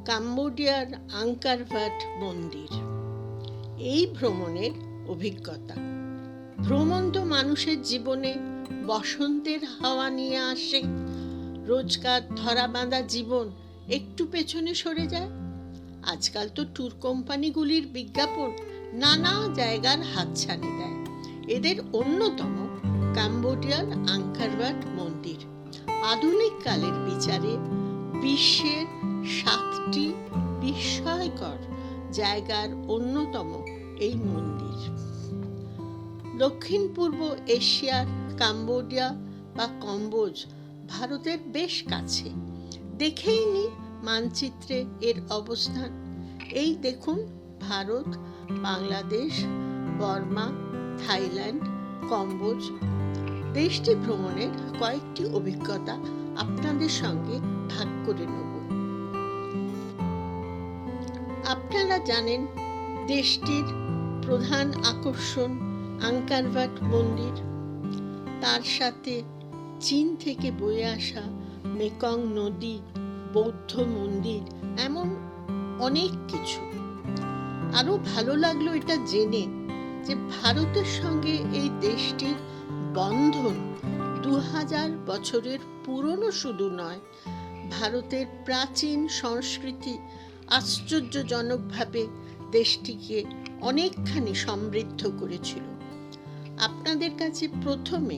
কাম্বোডিয়ার Angkor Bhatt মন্দির। এই ভ্রমণের অভিজ্ঞতা। ভ্রমণ তো মানুষের জীবনে বসন্তের হাওয়া নিয়ে আসে। রোজকার ধরা বাঁধা জীবন একটু পেছনে সরে যায়। আজকাল তো ট্যুর কোম্পানিগুলির বিজ্ঞাপন নানা জায়গার হাতছানি দেয়। এদের অন্যতম কাম্বোডিয়ার আংকর ভাট মন্দির। আধুনিক কালের বিচারে বিশ্বের 7টি বিস্ময়কর জায়গার অন্যতম এই মন্দির। দক্ষিণ পূর্ব এশিয়ার কাম্বোডিয়া বা কম্বোজ ভারতের বেশ কাছে। দেখেই নি মানচিত্রে এর অবস্থান। এই দেখুন ভারত, বাংলাদেশ, বর্মা, থাইল্যান্ড, কম্বোজ। দেশটি ভ্রমণের কয়েকটি অভিজ্ঞতা আপনাদের সঙ্গে ভাগ করে নেব। আপনারা জানেন দেশটির প্রধান আকর্ষণ আংকর ভাট মন্দির, তার সাথে চীন থেকে বয়ে আসা মেকং নদী, বৌদ্ধ মন্দির, এমন অনেক কিছু। আরো ভালো লাগলো এটা জেনে যে ভারতের সঙ্গে এই দেশটির বন্ধন 2000 বছরের পুরনো শুধু নয়, ভারতের প্রাচীন সংস্কৃতি আশ্চর্যজনকভাবে দেশটিকে অনেকখানি সমৃদ্ধ করেছিল। আপনাদের কাছে প্রথমে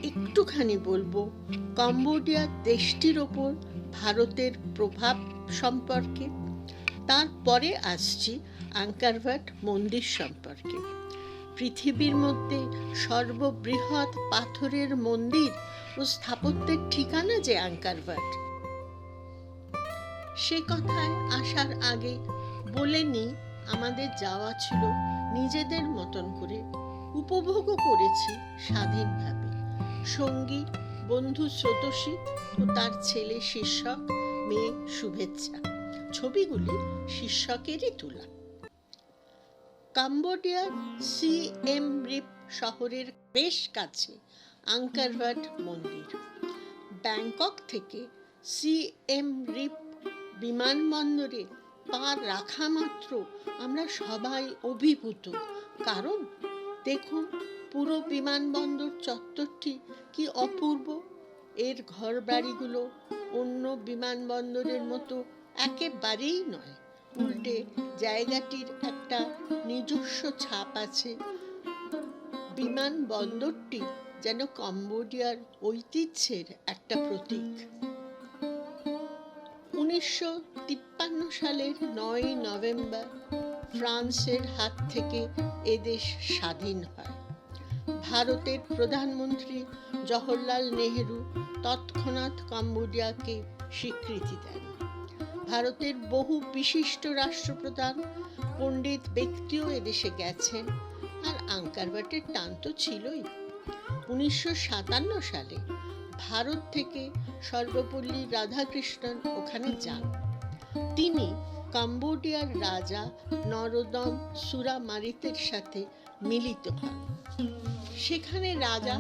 একটুখানি বলবো কম্বোডিয়া দেশটির ওপর ভারতের প্রভাব সম্পর্কে, তারপরে আসছি আংকর ভাট মন্দির সম্পর্কে। পৃথিবীর মধ্যে সর্ববৃহৎ পাথরের মন্দির ও স্থাপত্যের ঠিকানা যে আংকর ভাট, সে কথায় আসার আগে বলে নি আমাদের যাওয়া ছিল নিজেদের মতন করে, উপভোগও করেছি স্বাধীনভাবে। সঙ্গী বন্ধু স্রোতসী ও তার ছেলে শীর্ষক, মেয়ে শুভেচ্ছা। ছবিগুলি শীর্ষকেরই তোলা। কাম্বোডিয়ার সিএম রিপ শহরের বেশ কাছে আংকর ভাট মন্দির। ব্যাংকক থেকে সিএম রিপ বিমানবন্দরে পা রাখা মাত্র আমরা সবাই অভিভূত। কারণ দেখুন পুরো বিমানবন্দর চত্বরটি কি অপূর্ব। এর ঘর বাড়িগুলো অন্য বিমানবন্দরের মতো একেবারেই নয়, উল্টে জায়গাটির একটা নিজস্ব ছাপ আছে। বিমানবন্দরটি যেন কম্বোডিয়ার ঐতিহ্যের একটা প্রতীক। 1953 সালের 9 নভেম্বর ফ্রান্সের হাত থেকে এদেশ স্বাধীন হয়। ভারতের প্রধানমন্ত্রী জওহরলাল নেহেরু তৎক্ষণাৎ কম্বোডিয়াকে স্বীকৃতি দেন। ভারতের বহু বিশিষ্ট রাষ্ট্রপ্রধান, পণ্ডিত ব্যক্তিও এদেশে গেছেন, আর আংকর ভাটের টান তো ছিলই। 1957 সালে ভারত থেকে সর্বপল্লী রাধাকৃষ্ণন ওখানে যান। তিনি কম্বোডিয়ার রাজা নরোদম সুরামারিতের সাথে মিলিত হন। সেখানে রাজা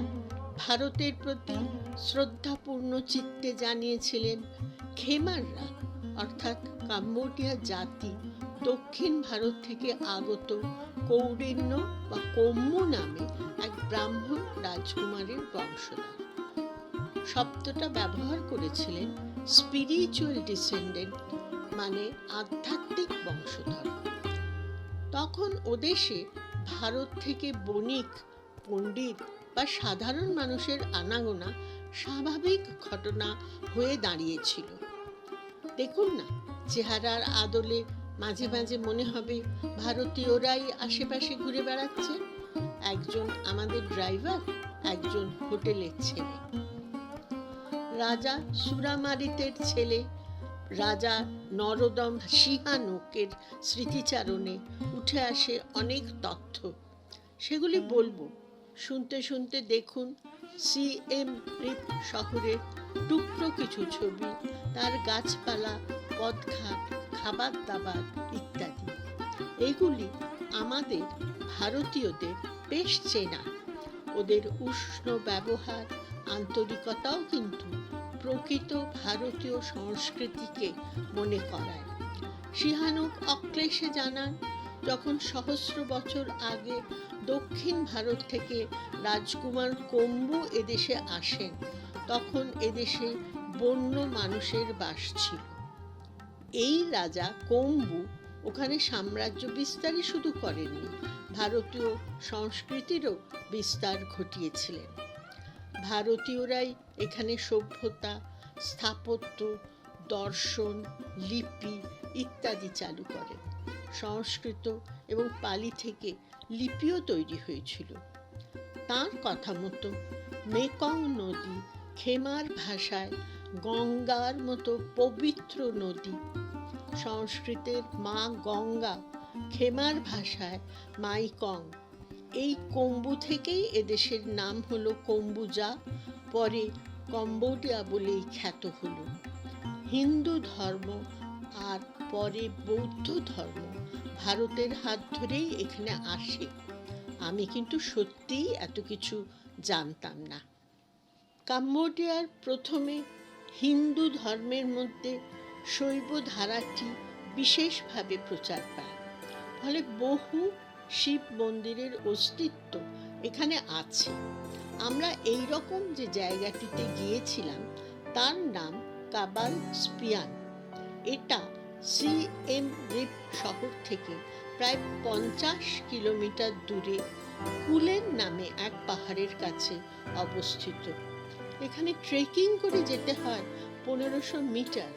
ভারতের প্রতি শ্রদ্ধাপূর্ণ চিত্তে জানিয়েছিলেন খেমাররা অর্থাৎ কাম্বোডিয়া জাতি দক্ষিণ ভারত থেকে আগত কৌন্ডিন্য বা কম্মু নামে এক ব্রাহ্মণ রাজকুমারের বংশধর। শব্দটা ব্যবহার করেছিলেন স্পিরিচুয়াল ডিসেন্ডেন্ট, মানে আধ্যাত্মিক বংশধর। তখন ওদেশে ভারত থেকে বণিক, পণ্ডিত বা সাধারণ মানুষের আনাগোনা স্বাভাবিক ঘটনা হয়ে দাঁড়িয়েছিল। দেখুন না, চেহারার আদলে মাঝে মাঝে মনে হবে ভারতীয়রাই আশেপাশে ঘুরে বেড়াচ্ছে। একজন আমাদের ড্রাইভার, একজন হোটেলের ছেলে। রাজা সুরামারিতের ছেলে রাজা নরোদম সিহানুকের স্মৃতিচারণে উঠে আসে অনেক তথ্য, সেগুলি বলবো। শুনতে শুনতে দেখুন সিএম রিপ শহরের টুকরো কিছু ছবি, তার গাছপালা, পদঘাট, খাবার দাবার ইত্যাদি। এগুলি আমাদের ভারতীয়দের বেশ চেনা। ওদের উষ্ণ ব্যবহার, আন্তরিকতাও কিন্তু প্রকৃত ভারতীয় সংস্কৃতিকে মনে করায়। সিহানুক অক্লেশে জানান, যখন সহস্র বছর আগে দক্ষিণ ভারত থেকে রাজকুমার কম্বু এদেশে আসেন, তখন এদেশে বন্য মানুষের বাস ছিল। এই রাজা কম্বু ওখানে সাম্রাজ্য বিস্তারই শুধু করেননি, ভারতীয় সংস্কৃতিরও বিস্তার ঘটিয়েছিলেন। ভারতীয়রাই এখানে সভ্যতা, স্থাপত্য, দর্শন, লিপি ইত্যাদি চালু করেন। সংস্কৃত এবং পালি থেকে লিপিও তৈরি হয়েছিল। তাঁর কথা মতো মেকং নদী খেমার ভাষায় গঙ্গার মতো পবিত্র নদী, সংস্কৃতের মা গঙ্গা খেমার ভাষায় মাইকং। এই কম্বু থেকেই এদেশের নাম হলো কম্বুজা, পরে কম্বোডিয়া বলেই খ্যাত হলো। হিন্দু ধর্ম আর পরে বৌদ্ধ ধর্ম ভারতের হাত ধরেই এখানে আসে। আমি কিন্তু সত্যিই এত কিছু জানতাম না। কম্বোডিয়ার প্রথমে হিন্দু ধর্মের মধ্যে শৈব ধারাটি বিশেষভাবে প্রচার পায়, ফলে বহু শিব মন্দিরের অস্তিত্ব এখানে আছে। আমরা এই রকম যে জায়গাটিতে গিয়েছিলাম তার নাম কাবাল স্পিয়ান। এটা সিএম রিপ শহর থেকে প্রায় 50 কিলোমিটার দূরে কুলেন নামে এক পাহাড়ের কাছে অবস্থিত। এখানে ট্রেকিং করে যেতে হয় 1500 মিটার।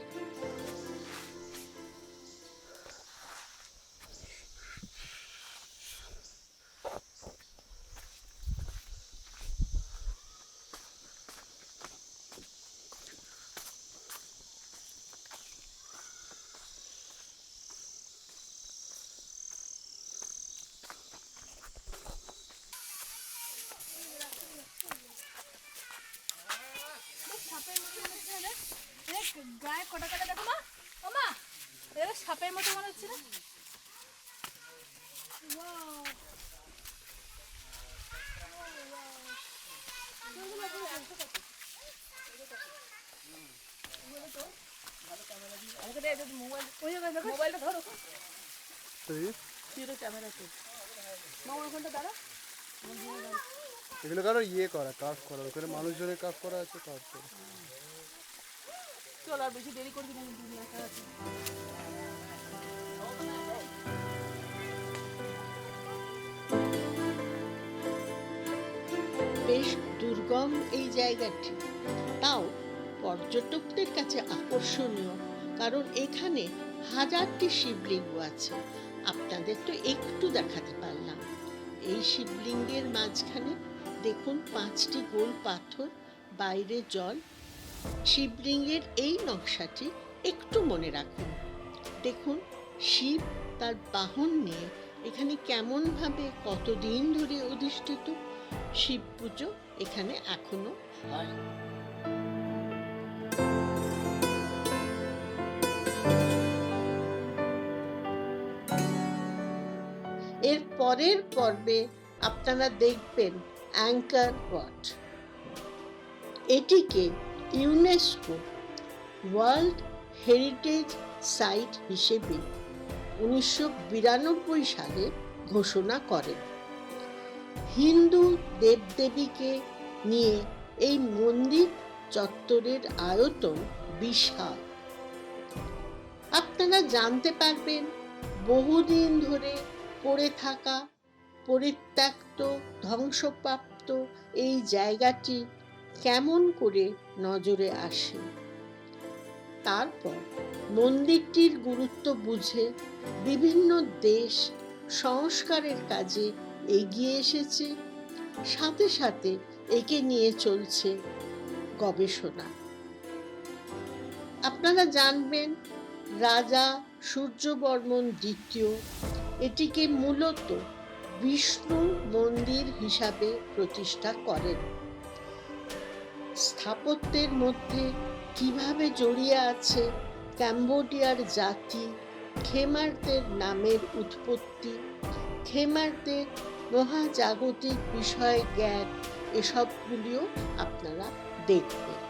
গায়ে কটা কটা দেখো মা, ও মা এটা সাপের মতো মনে হচ্ছে না? মোবাইলটা ধরো, ক্যামেরা মামার ফোনটা দাঁড়া। এগুলো কারো ইয়ে করা, কাজ করা, ওখানে মানুষজনের কাজ করা আছে, কাজ করা। চল আর বেশি দেরি করবি না, কিন্তু একা আছে। বেশ দুর্গম এই জায়গাটি, তাও পর্যটকদের কাছে আকর্ষণীয়, কারণ এখানে হাজারটি শিবলিঙ্গ আছে। আপনাদের তো একটু দেখাতে পারলাম। এই শিবলিঙ্গের মাঝখানে দেখুন 5টি গোল পাথর, বাইরে জল। শিবলিঙ্গের এই নকশাটি একটু মনে রাখুন। দেখুন শিব তার বাহন নিয়ে এখানে কেমনভাবে কতদিন ধরে অধিষ্ঠিত। শিব পুজো এখানে এখনো হয়। এর পরের পর্বে আপনারা দেখবেন অ্যাঙ্কার ওয়াট। এটিকে ইউনেস্কো ওয়ার্ল্ড হেরিটেজ সাইট হিসেবে 1992 সালে ঘোষণা করেন। হিন্দু দেবদেবীকে নিয়ে এই মন্দির চত্বরের আয়তন বিশাল। আপনারা জানতে পারবেন বহুদিন ধরে পড়ে থাকা, পরিত্যক্ত, ধ্বংসপ্রাপ্ত এই জায়গাটি কেমন করে নজরে আসে। তারপর মন্দিরটির গুরুত্ব বুঝে বিভিন্ন দেশ সংস্কারের কাজে এগিয়ে এসেছে, সাথে সাথে একে নিয়ে চলছে গবেষণা। আপনারা জানবেন রাজা সূর্যবর্মন দ্বিতীয় এটিকে মূলত বিষ্ণু মন্দির হিসাবে প্রতিষ্ঠা করেন। স্থাপত্যের মধ্যে কিভাবে জড়িয়ে আছে কম্বোডিয়ার জাতি, খেমারদের নামের উৎপত্তি, খেমারদের মহাজাগতিক বিষয় জ্ঞান, এসবগুলিও আপনারা দেখবেন।